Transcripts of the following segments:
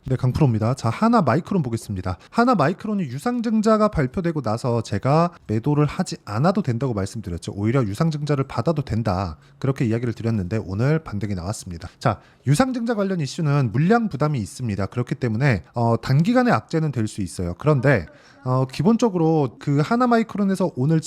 네, 강프로입니다. 자, 하나마이크론 보겠습니다. 하나마이크론이 유상증자가 발표되고 나서 제가 매도를 하지 않아도 된다고 말씀드렸죠. 오히려 유상증자를 받아도 된다. 그렇게 이야기를 드렸는데 오늘 반등이 나왔습니다. 자, 유상증자 관련 이슈는 물량 부담이 있습니다. 그렇기 때문에 단기간의 악재는 될 수 있어요. 그런데 기본적으로 그 하나마이크론에서 오늘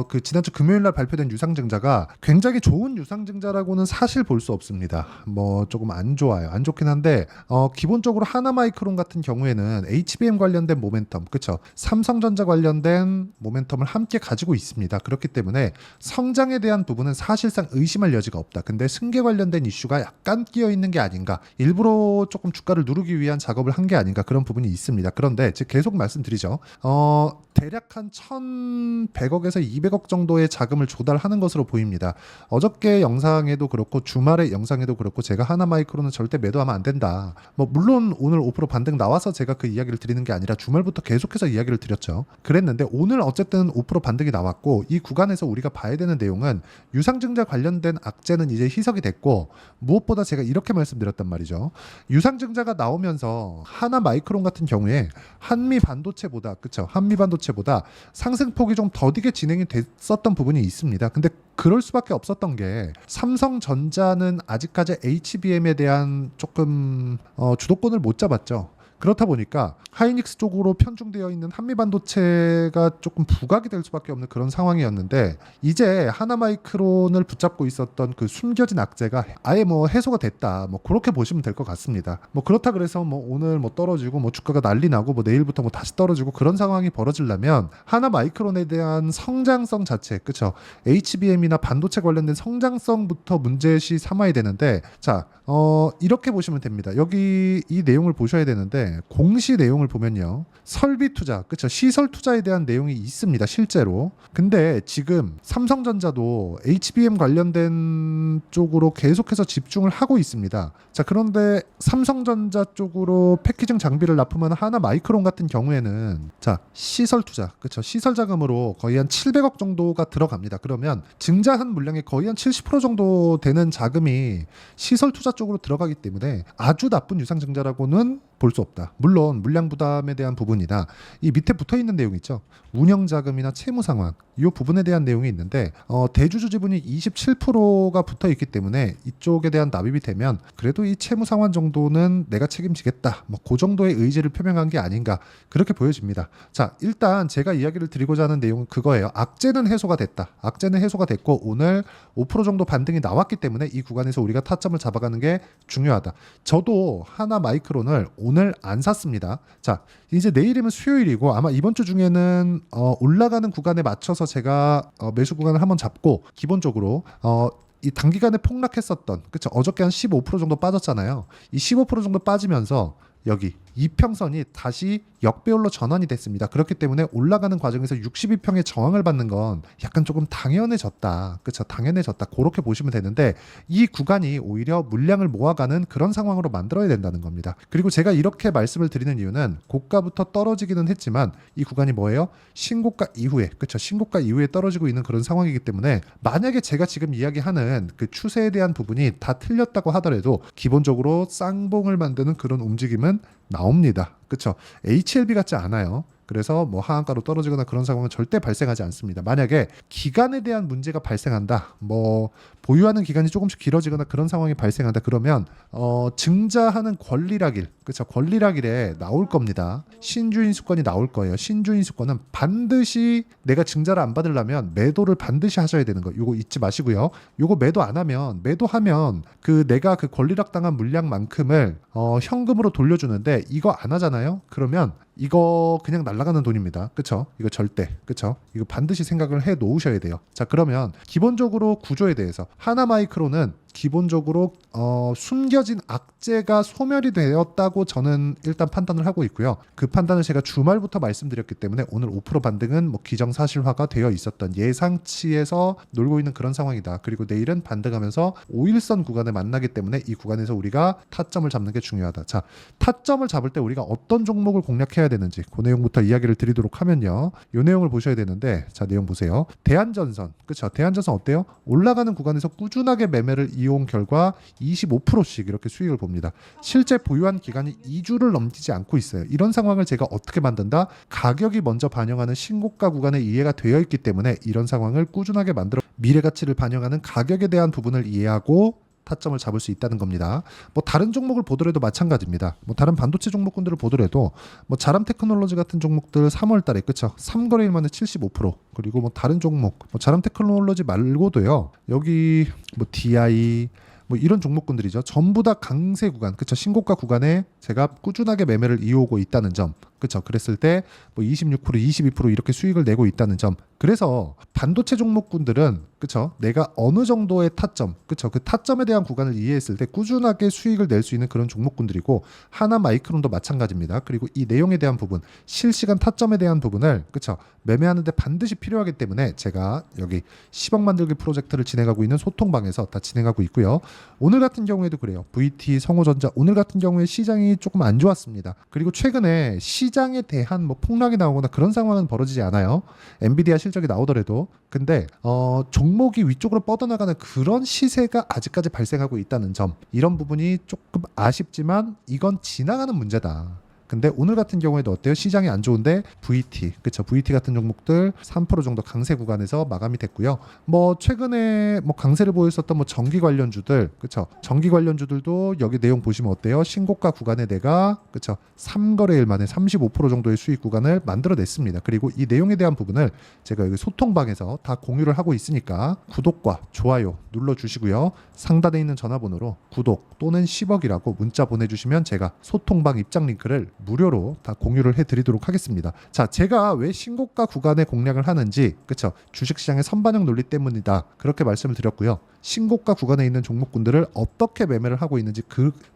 그 지난주 금요일 날 발표된 유상증자가 굉장히 좋은 유상증자라고는 사실 볼 수 없습니다. 뭐 조금 안 좋아요. 안 좋긴 한데 기본적으로 하나마이크론 같은 경우에는 HBM 관련된 모멘텀, 그렇죠? 삼성전자 관련된 모멘텀을 함께 가지고 있습니다. 그렇기 때문에 성장에 대한 부분은 사실상 의심할 여지가 없다. 근데 승계 관련된 이슈가 약간 끼어 있는 게 아닌가, 일부러 조금 주가를 누르기 위한 작업을 한 게 아닌가, 그런 부분이 있습니다. 그런데 즉 계속 말씀드리죠. 대략 한 1,100억에서 200억 정도의 자금을 조달하는 것으로 보입니다. 어저께 영상에도 그렇고 주말의 영상에도 그렇고 제가 하나마이크론은 절대 매도하면 안 된다. 뭐 물론 오늘 5% 반등 나와서 제가 그 이야기를 드리는 게 아니라 주말부터 계속해서 이야기를 드렸죠. 그랬는데 오늘 어쨌든 5% 반등이 나왔고, 이 구간에서 우리가 봐야 되는 내용은 유상증자 관련된 악재는 이제 희석이 됐고, 무엇보다 제가 이렇게 말씀드렸단 말이죠. 유상증자가 나오면서 하나마이크론 같은 경우에 한미 반도체보다, 그쵸? 한미 반도체보다 상승폭이 좀 더디게 진행이 됐었던 부분이 있습니다. 근데 그럴 수밖에 없었던 게 삼성전자는 아직까지 HBM에 대한 조금 주도권을 못 잡았죠. 그렇다 보니까 하이닉스 쪽으로 편중되어 있는 한미반도체가 조금 부각이 될 수밖에 없는 그런 상황이었는데, 이제 하나마이크론을 붙잡고 있었던 그 숨겨진 악재가 아예 뭐 해소가 됐다, 뭐 그렇게 보시면 될 것 같습니다. 뭐 그렇다 그래서 뭐 오늘 뭐 떨어지고 뭐 주가가 난리 나고 뭐 내일부터 뭐 다시 떨어지고 그런 상황이 벌어지려면 하나마이크론에 대한 성장성 자체, 그쵸? HBM이나 반도체 관련된 성장성부터 문제시 삼아야 되는데, 자, 이렇게 보시면 됩니다. 여기 이 내용을 보셔야 되는데, 공시 내용을 보면요, 설비 투자, 그쵸? 시설 투자에 대한 내용이 있습니다, 실제로. 근데 지금 삼성전자도 HBM 관련된 쪽으로 계속해서 집중을 하고 있습니다. 자, 그런데 삼성전자 쪽으로 패키징 장비를 납품하는 하나마이크론 같은 경우에는, 자, 시설 투자, 그쵸? 시설 자금으로 거의 한 700억 정도가 들어갑니다. 그러면 증자한 물량의 거의 한 70% 정도 되는 자금이 시설 투자 쪽으로 들어가기 때문에 아주 나쁜 유상증자라고는 볼 수 없다. 물론 물량 부담에 대한 부분이나 이 밑에 붙어 있는 내용 있죠. 운영 자금이나 채무 상황, 이 부분에 대한 내용이 있는데 대주주 지분이 27%가 붙어 있기 때문에 이쪽에 대한 납입이 되면 그래도 이 채무 상환 정도는 내가 책임지겠다, 뭐 그 정도의 의지를 표명한 게 아닌가, 그렇게 보여집니다. 자, 일단 제가 이야기를 드리고자 하는 내용은 그거예요. 악재는 해소가 됐다. 악재는 해소가 됐고 오늘 5% 정도 반등이 나왔기 때문에 이 구간에서 우리가 타점을 잡아가는 게 중요하다. 저도 하나마이크론을 오늘 안 샀습니다. 자, 이제 내일이면 수요일이고 아마 이번 주 중에는 올라가는 구간에 맞춰서 제가 매수 구간을 한번 잡고, 기본적으로 이 단기간에 폭락했었던, 그쵸? 어저께 한 15% 정도 빠졌잖아요. 이 15% 정도 빠지면서 여기 이평선이 다시 역배열로 전환이 됐습니다. 그렇기 때문에 올라가는 과정에서 62평의 저항을 받는 건 약간 조금 당연해졌다. 그렇죠? 당연해졌다. 그렇게 보시면 되는데, 이 구간이 오히려 물량을 모아가는 그런 상황으로 만들어야 된다는 겁니다. 그리고 제가 이렇게 말씀을 드리는 이유는 고가부터 떨어지기는 했지만 이 구간이 뭐예요? 신고가 이후에, 그렇죠? 신고가 이후에 떨어지고 있는 그런 상황이기 때문에 만약에 제가 지금 이야기하는 그 추세에 대한 부분이 다 틀렸다고 하더라도 기본적으로 쌍봉을 만드는 그런 움직임은 나옵니다. 그렇죠? HLB 같지 않아요. 그래서 뭐 하한가로 떨어지거나 그런 상황은 절대 발생하지 않습니다. 만약에 기간에 대한 문제가 발생한다, 뭐 보유하는 기간이 조금씩 길어지거나 그런 상황이 발생한다, 그러면 증자하는 권리락일, 그렇죠? 권리락일에 나올 겁니다. 신주인수권이 나올 거예요. 신주인수권은 반드시 내가 증자를 안 받으려면 매도를 반드시 하셔야 되는 거, 이거 잊지 마시고요. 이거 매도 안 하면, 매도하면 그 내가 그 권리락 당한 물량만큼을 현금으로 돌려주는데, 이거 안 하잖아요. 그러면 이거 그냥 날아가는 돈입니다. 그쵸? 이거 절대, 그쵸? 이거 반드시 생각을 해 놓으셔야 돼요. 자, 그러면 기본적으로 구조에 대해서 하나마이크론은 기본적으로 숨겨진 악재가 소멸이 되었다고 저는 일단 판단을 하고 있고요. 그 판단을 제가 주말부터 말씀드렸기 때문에 오늘 5% 반등은 뭐 기정사실화가 되어 있었던 예상치에서 놀고 있는 그런 상황이다. 그리고 내일은 반등하면서 5일선 구간을 만나기 때문에 이 구간에서 우리가 타점을 잡는 게 중요하다. 자, 타점을 잡을 때 우리가 어떤 종목을 공략해야 되는지 그 내용부터 이야기를 드리도록 하면요. 이 내용을 보셔야 되는데, 자, 내용 보세요. 대한전선, 그렇죠? 대한전선 어때요? 올라가는 구간에서 꾸준하게 매매를 이용 결과 25%씩 이렇게 수익을 봅니다. 실제 보유한 기간이 2주를 넘기지 않고 있어요. 이런 상황을 제가 어떻게 만든다? 가격이 먼저 반영하는 신고가 구간에 이해가 되어 있기 때문에 이런 상황을 꾸준하게 만들어 미래 가치를 반영하는 가격에 대한 부분을 이해하고 타점을 잡을 수 있다는 겁니다. 뭐 다른 종목을 보더라도 마찬가지입니다. 뭐 다른 반도체 종목군들을 보더라도 뭐 자람 테크놀로지 같은 종목들 3월 달에 그쵸? 3거래일 만에 75% 그리고 뭐 다른 종목 뭐 자람 테크놀로지 말고도요. 여기 뭐 DI 뭐 이런 종목군들이죠. 전부 다 강세 구간, 그쵸? 신고가 구간에 제가 꾸준하게 매매를 이어오고 있다는 점, 그쵸? 그랬을 때 뭐 26%, 22% 이렇게 수익을 내고 있다는 점. 그래서 반도체 종목군들은 그쵸? 내가 어느 정도의 타점, 그쵸? 그 타점에 대한 구간을 이해했을 때 꾸준하게 수익을 낼 수 있는 그런 종목군들이고 하나 마이크론도 마찬가지입니다. 그리고 이 내용에 대한 부분, 실시간 타점에 대한 부분을 그쵸? 매매하는데 반드시 필요하기 때문에 제가 여기 10억 만들기 프로젝트를 진행하고 있는 소통방에서 다 진행하고 있고요. 오늘 같은 경우에도 그래요. VT, 성호전자 오늘 같은 경우에 시장이 조금 안 좋았습니다. 그리고 최근에 시장에 대한 뭐 폭락이 나오거나 그런 상황은 벌어지지 않아요. 엔비디아 실적이 나오더라도. 근데 종목이 위쪽으로 뻗어나가는 그런 시세가 아직까지 발생하고 있다는 점. 이런 부분이 조금 아쉽지만 이건 지나가는 문제다. 근데 오늘 같은 경우에도 어때요? 시장이 안 좋은데 VT, 그쵸? VT 같은 종목들 3% 정도 강세 구간에서 마감이 됐고요. 뭐 최근에 뭐 강세를 보였었던 뭐 전기 관련주들, 그쵸? 전기 관련주들도 여기 내용 보시면 어때요? 신고가 구간에 내가 그쵸? 3거래일 만에 35% 정도의 수익 구간을 만들어냈습니다. 그리고 이 내용에 대한 부분을 제가 여기 소통방에서 다 공유를 하고 있으니까 구독과 좋아요 눌러주시고요. 상단에 있는 전화번호로 구독 또는 10억이라고 문자 보내주시면 제가 소통방 입장 링크를 무료로 다 공유를 해드리도록 하겠습니다. 자, 제가 왜 신고가 구간에 공략을 하는지, 그쵸? 주식시장의 선반영 논리 때문이다. 그렇게 말씀을 드렸고요. 신고가 구간에 있는 종목군들을 어떻게 매매를 하고 있는지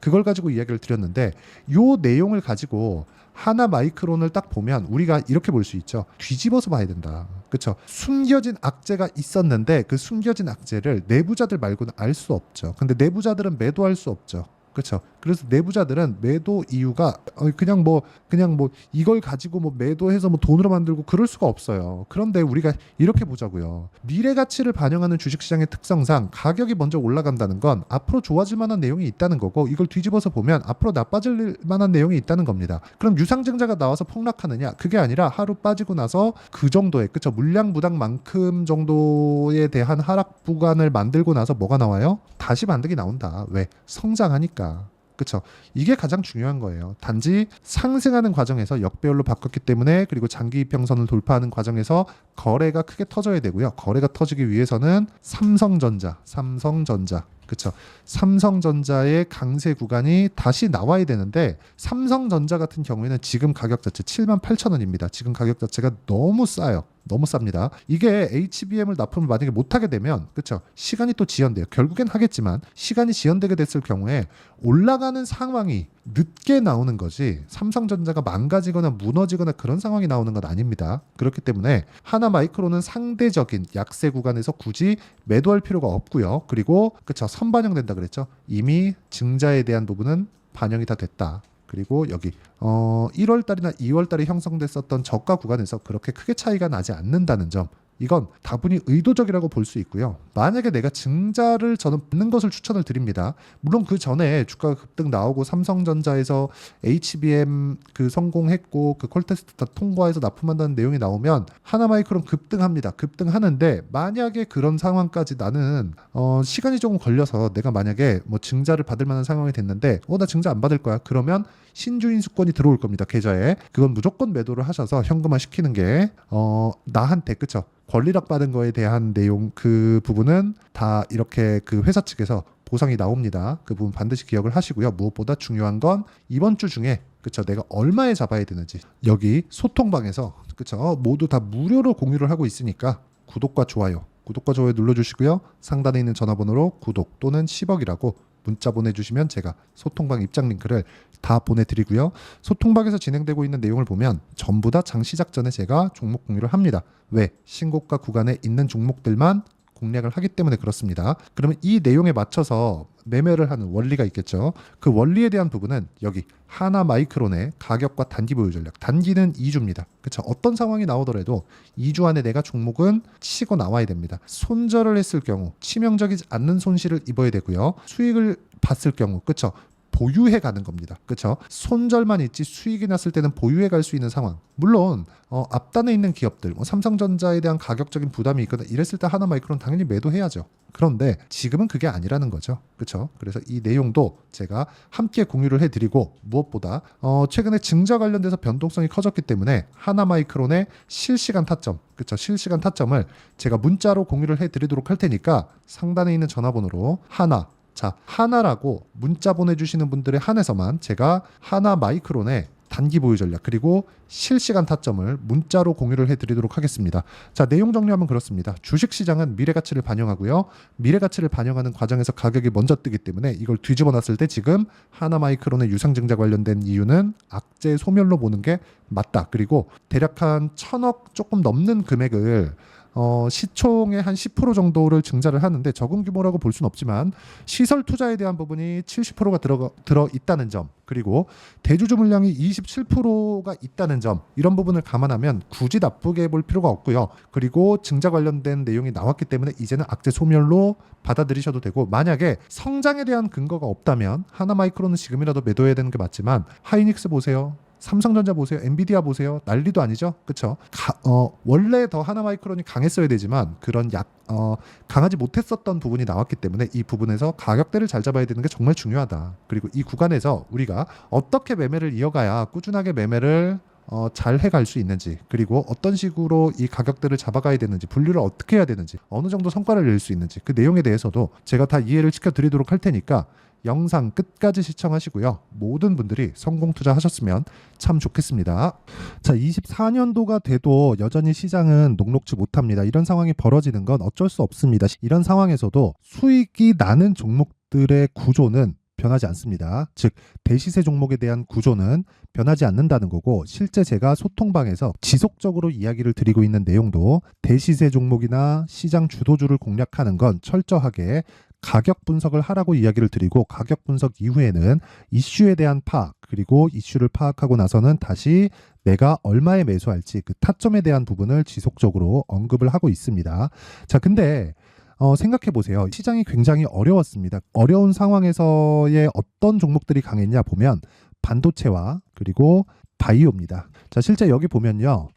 그걸 가지고 이야기를 드렸는데 요 내용을 가지고 하나 마이크론을 딱 보면 우리가 이렇게 볼 수 있죠. 뒤집어서 봐야 된다. 그렇죠? 숨겨진 악재가 있었는데 그 숨겨진 악재를 내부자들 말고는 알 수 없죠. 근데 내부자들은 매도할 수 없죠. 그렇죠. 그래서 내부자들은 매도 이유가 그냥 뭐 이걸 가지고 뭐 매도해서 뭐 돈으로 만들고 그럴 수가 없어요. 그런데 우리가 이렇게 보자고요. 미래 가치를 반영하는 주식시장의 특성상 가격이 먼저 올라간다는 건 앞으로 좋아질 만한 내용이 있다는 거고 이걸 뒤집어서 보면 앞으로 나빠질 만한 내용이 있다는 겁니다. 그럼 유상증자가 나와서 폭락하느냐? 그게 아니라 하루 빠지고 나서 그 정도의 그쵸 물량 부당만큼 정도에 대한 하락 구간을 만들고 나서 뭐가 나와요? 다시 반등이 나온다. 왜? 성장하니까. 그렇죠. 이게 가장 중요한 거예요. 단지 상승하는 과정에서 역배열로 바꿨기 때문에 그리고 장기 이평선을 돌파하는 과정에서 거래가 크게 터져야 되고요. 거래가 터지기 위해서는 삼성전자 그렇죠. 삼성전자의 강세 구간이 다시 나와야 되는데 삼성전자 같은 경우에는 지금 가격 자체 78,000원입니다. 지금 가격 자체가 너무 싸요. 너무 쌉니다. 이게 HBM을 납품을 만약에 못하게 되면 그렇죠. 시간이 또 지연돼요. 결국엔 하겠지만 시간이 지연되게 됐을 경우에 올라가는 상황이 늦게 나오는 거지 삼성전자가 망가지거나 무너지거나 그런 상황이 나오는 건 아닙니다. 그렇기 때문에 하나 마이크론은 상대적인 약세 구간에서 굳이 매도할 필요가 없고요. 그리고 그쵸 선반영된다 그랬죠. 이미 증자에 대한 부분은 반영이 다 됐다. 그리고 여기 1월 달이나 2월 달에 형성됐었던 저가 구간에서 그렇게 크게 차이가 나지 않는다는 점. 이건 다분히 의도적이라고 볼 수 있고요. 만약에 내가 증자를 저는 받는 것을 추천을 드립니다. 물론 그 전에 주가가 급등 나오고 삼성전자에서 HBM 그 성공했고 그 콜테스트 다 통과해서 납품한다는 내용이 나오면 하나마이크론 급등합니다. 급등하는데 만약에 그런 상황까지 나는 시간이 조금 걸려서 내가 만약에 뭐 증자를 받을 만한 상황이 됐는데 나 증자 안 받을 거야. 그러면 신주인 수권이 들어올 겁니다. 계좌에. 그건 무조건 매도를 하셔서 현금화 시키는 게 나한테 그쵸? 권리락 받은 거에 대한 내용 그 부분은 다 이렇게 그 회사 측에서 보상이 나옵니다. 그 부분 반드시 기억을 하시고요. 무엇보다 중요한 건 이번 주 중에 그쵸 내가 얼마에 잡아야 되는지 여기 소통방에서 그쵸 모두 다 무료로 공유를 하고 있으니까 구독과 좋아요 눌러주시고요. 상단에 있는 전화번호로 구독 또는 10억이라고 문자 보내주시면 제가 소통방 입장 링크를 다 보내드리고요. 소통방에서 진행되고 있는 내용을 보면 전부 다 장 시작 전에 제가 종목 공유를 합니다. 왜? 신고가 구간에 있는 종목들만 공략을 하기 때문에 그렇습니다. 그러면 이 내용에 맞춰서 매매를 하는 원리가 있겠죠. 그 원리에 대한 부분은 여기 하나마이크론의 가격과 단기 보유 전략. 단기는 2주입니다. 그렇죠. 어떤 상황이 나오더라도 2주 안에 내가 종목은 치고 나와야 됩니다. 손절을 했을 경우 치명적이지 않는 손실을 입어야 되고요. 수익을 봤을 경우 그렇죠. 보유해 가는 겁니다. 그렇죠? 손절만 있지 수익이 났을 때는 보유해 갈 수 있는 상황. 물론 앞단에 있는 기업들, 삼성전자에 대한 가격적인 부담이 있거나 이랬을 때 하나마이크론 당연히 매도해야죠. 그런데 지금은 그게 아니라는 거죠. 그렇죠? 그래서 이 내용도 제가 함께 공유를 해드리고 무엇보다 최근에 증자 관련돼서 변동성이 커졌기 때문에 하나마이크론의 실시간 타점, 그렇죠? 실시간 타점을 제가 문자로 공유를 해드리도록 할 테니까 상단에 있는 전화번호로 하나라고 문자 보내주시는 분들의 한해서만 제가 하나마이크론의 단기 보유 전략 그리고 실시간 타점을 문자로 공유를 해드리도록 하겠습니다. 자, 내용 정리하면 그렇습니다. 주식시장은 미래가치를 반영하고요. 미래가치를 반영하는 과정에서 가격이 먼저 뜨기 때문에 이걸 뒤집어 놨을 때 지금 하나마이크론의 유상증자 관련된 이유는 악재 소멸로 보는 게 맞다. 그리고 대략 한 1,000억 조금 넘는 금액을 시총의 한 10% 정도를 증자를 하는데 적은 규모라고 볼 수는 없지만 시설 투자에 대한 부분이 70%가 들어 있다는 점 그리고 대주주 물량이 27%가 있다는 점 이런 부분을 감안하면 굳이 나쁘게 볼 필요가 없고요. 그리고 증자 관련된 내용이 나왔기 때문에 이제는 악재 소멸로 받아들이셔도 되고 만약에 성장에 대한 근거가 없다면 하나마이크론은 지금이라도 매도해야 되는 게 맞지만 하이닉스 보세요. 삼성전자 보세요. 엔비디아 보세요. 난리도 아니죠. 그렇죠? 원래 더 하나마이크론이 강했어야 되지만 그런 강하지 못했었던 부분이 나왔기 때문에 이 부분에서 가격대를 잘 잡아야 되는 게 정말 중요하다. 그리고 이 구간에서 우리가 어떻게 매매를 이어가야 꾸준하게 매매를 잘 해갈 수 있는지 그리고 어떤 식으로 이 가격대를 잡아가야 되는지 분류를 어떻게 해야 되는지 어느 정도 성과를 낼 수 있는지 그 내용에 대해서도 제가 다 이해를 시켜드리도록 할 테니까 영상 끝까지 시청하시고요. 모든 분들이 성공 투자하셨으면 참 좋겠습니다. 자, 24년도가 돼도 여전히 시장은 녹록지 못합니다. 이런 상황이 벌어지는 건 어쩔 수 없습니다. 이런 상황에서도 수익이 나는 종목들의 구조는 변하지 않습니다. 즉 대시세 종목에 대한 구조는 변하지 않는다는 거고 실제 제가 소통방에서 지속적으로 이야기를 드리고 있는 내용도 대시세 종목이나 시장 주도주를 공략하는 건 철저하게 가격 분석을 하라고 이야기를 드리고 가격 분석 이후에는 이슈에 대한 파악 그리고 이슈를 파악하고 나서는 다시 내가 얼마에 매수할지 그 타점에 대한 부분을 지속적으로 언급을 하고 있습니다. 자, 근데 생각해 보세요. 시장이 굉장히 어려웠습니다. 어려운 상황에서의 어떤 종목들이 강했냐 보면 반도체와 그리고 바이오입니다. 자, 실제 여기 보면요.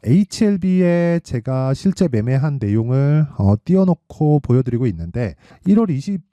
HLB에 제가 실제 매매한 내용을 띄워놓고 보여드리고 있는데 1월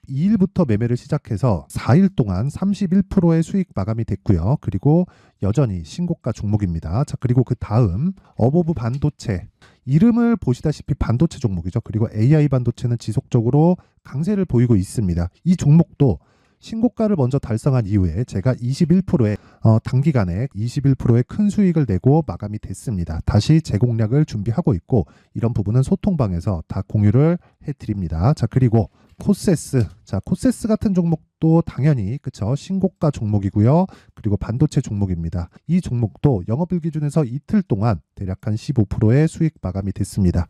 22일부터 매매를 시작해서 4일 동안 31%의 수익 마감이 됐고요. 그리고 여전히 신고가 종목입니다. 자, 그리고 그 다음 어보브 반도체 이름을 보시다시피 반도체 종목이죠. 그리고 AI 반도체는 지속적으로 강세를 보이고 있습니다. 이 종목도 신고가를 먼저 달성한 이후에 제가 21%의 단기간에 21%의 큰 수익을 내고 마감이 됐습니다. 다시 재공략을 준비하고 있고 이런 부분은 소통방에서 다 공유를 해드립니다. 자, 그리고 코세스. 자, 코세스 같은 종목도 당연히 그쵸 신고가 종목이고요. 그리고 반도체 종목입니다. 이 종목도 영업일 기준에서 이틀 동안 대략 한 15%의 수익 마감이 됐습니다.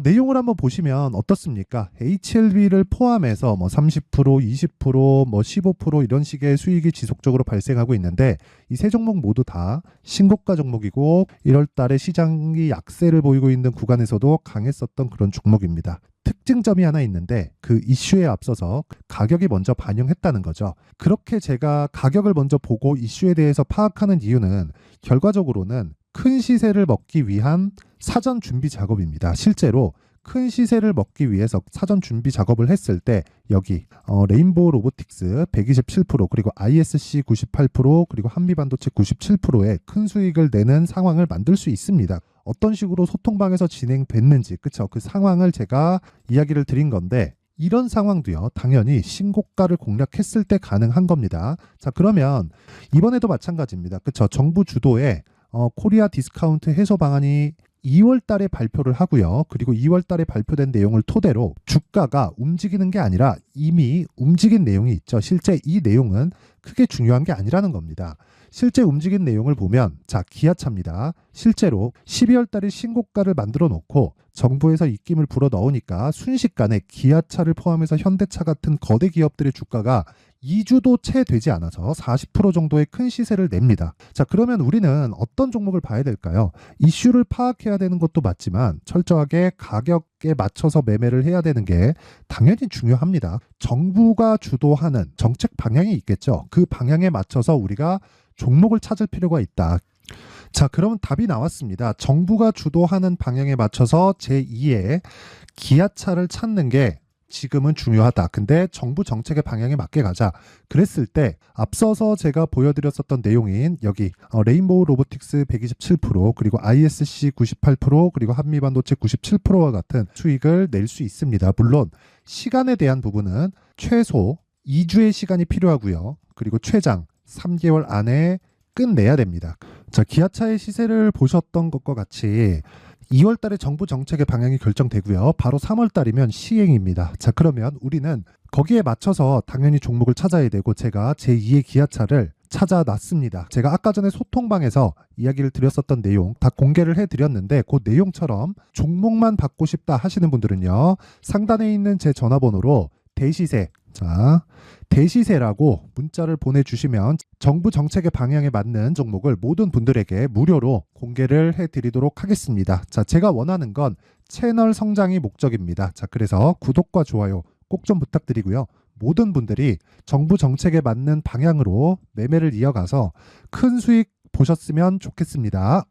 내용을 한번 보시면 어떻습니까? HLB를 포함해서 30%, 20%, 15% 이런 식의 수익이 지속적으로 발생하고 있는데 이 세 종목 모두 다 신고가 종목이고 1월 달에 시장이 약세를 보이고 있는 구간에서도 강했었던 그런 종목입니다. 특징점이 하나 있는데 그 이슈에 앞서서 가격이 먼저 반영했다는 거죠. 그렇게 제가 가격을 먼저 보고 이슈에 대해서 파악하는 이유는 결과적으로는 큰 시세를 먹기 위한 사전 준비 작업입니다. 실제로 큰 시세를 먹기 위해서 사전 준비 작업을 했을 때 여기 레인보우 로보틱스 127% 그리고 ISC 98% 그리고 한미반도체 97%의 큰 수익을 내는 상황을 만들 수 있습니다. 어떤 식으로 소통방에서 진행됐는지 그쵸? 그 상황을 제가 이야기를 드린 건데 이런 상황도요 당연히 신고가를 공략했을 때 가능한 겁니다. 자, 그러면 이번에도 마찬가지입니다. 그쵸? 정부 주도의 코리아 디스카운트 해소 방안이 2월 달에 발표를 하고요. 그리고 2월 달에 발표된 내용을 토대로 주가가 움직이는 게 아니라 이미 움직인 내용이 있죠. 실제 이 내용은 크게 중요한 게 아니라는 겁니다. 실제 움직인 내용을 보면 자, 기아차입니다. 실제로 12월 달에 신고가를 만들어 놓고 정부에서 입김을 불어 넣으니까 순식간에 기아차를 포함해서 현대차 같은 거대 기업들의 주가가 2주도 채 되지 않아서 40% 정도의 큰 시세를 냅니다. 자, 그러면 우리는 어떤 종목을 봐야 될까요? 이슈를 파악해야 되는 것도 맞지만 철저하게 가격에 맞춰서 매매를 해야 되는 게 당연히 중요합니다. 정부가 주도하는 정책 방향이 있겠죠. 그 방향에 맞춰서 우리가 종목을 찾을 필요가 있다. 자, 그러면 답이 나왔습니다. 정부가 주도하는 방향에 맞춰서 제2의 기아차를 찾는 게 지금은 중요하다. 근데 정부 정책의 방향에 맞게 가자. 그랬을 때 앞서서 제가 보여드렸었던 내용인 여기 레인보우 로보틱스 127% 그리고 ISC 98% 그리고 한미반도체 97%와 같은 수익을 낼 수 있습니다. 물론 시간에 대한 부분은 최소 2주의 시간이 필요하고요. 그리고 최장 3개월 안에 끝내야 됩니다. 자, 기아차의 시세를 보셨던 것과 같이 2월 달에 정부 정책의 방향이 결정되고요. 바로 3월 달이면 시행입니다. 자, 그러면 우리는 거기에 맞춰서 당연히 종목을 찾아야 되고 제가 제2의 기아차를 찾아놨습니다. 제가 아까 전에 소통방에서 이야기를 드렸었던 내용 다 공개를 해드렸는데 그 내용처럼 종목만 받고 싶다 하시는 분들은요. 상단에 있는 제 전화번호로 대시세, 자, 대시세라고 문자를 보내주시면 정부 정책의 방향에 맞는 종목을 모든 분들에게 무료로 공개를 해드리도록 하겠습니다. 자, 제가 원하는 건 채널 성장이 목적입니다. 자, 그래서 구독과 좋아요 꼭 좀 부탁드리고요. 모든 분들이 정부 정책에 맞는 방향으로 매매를 이어가서 큰 수익 보셨으면 좋겠습니다.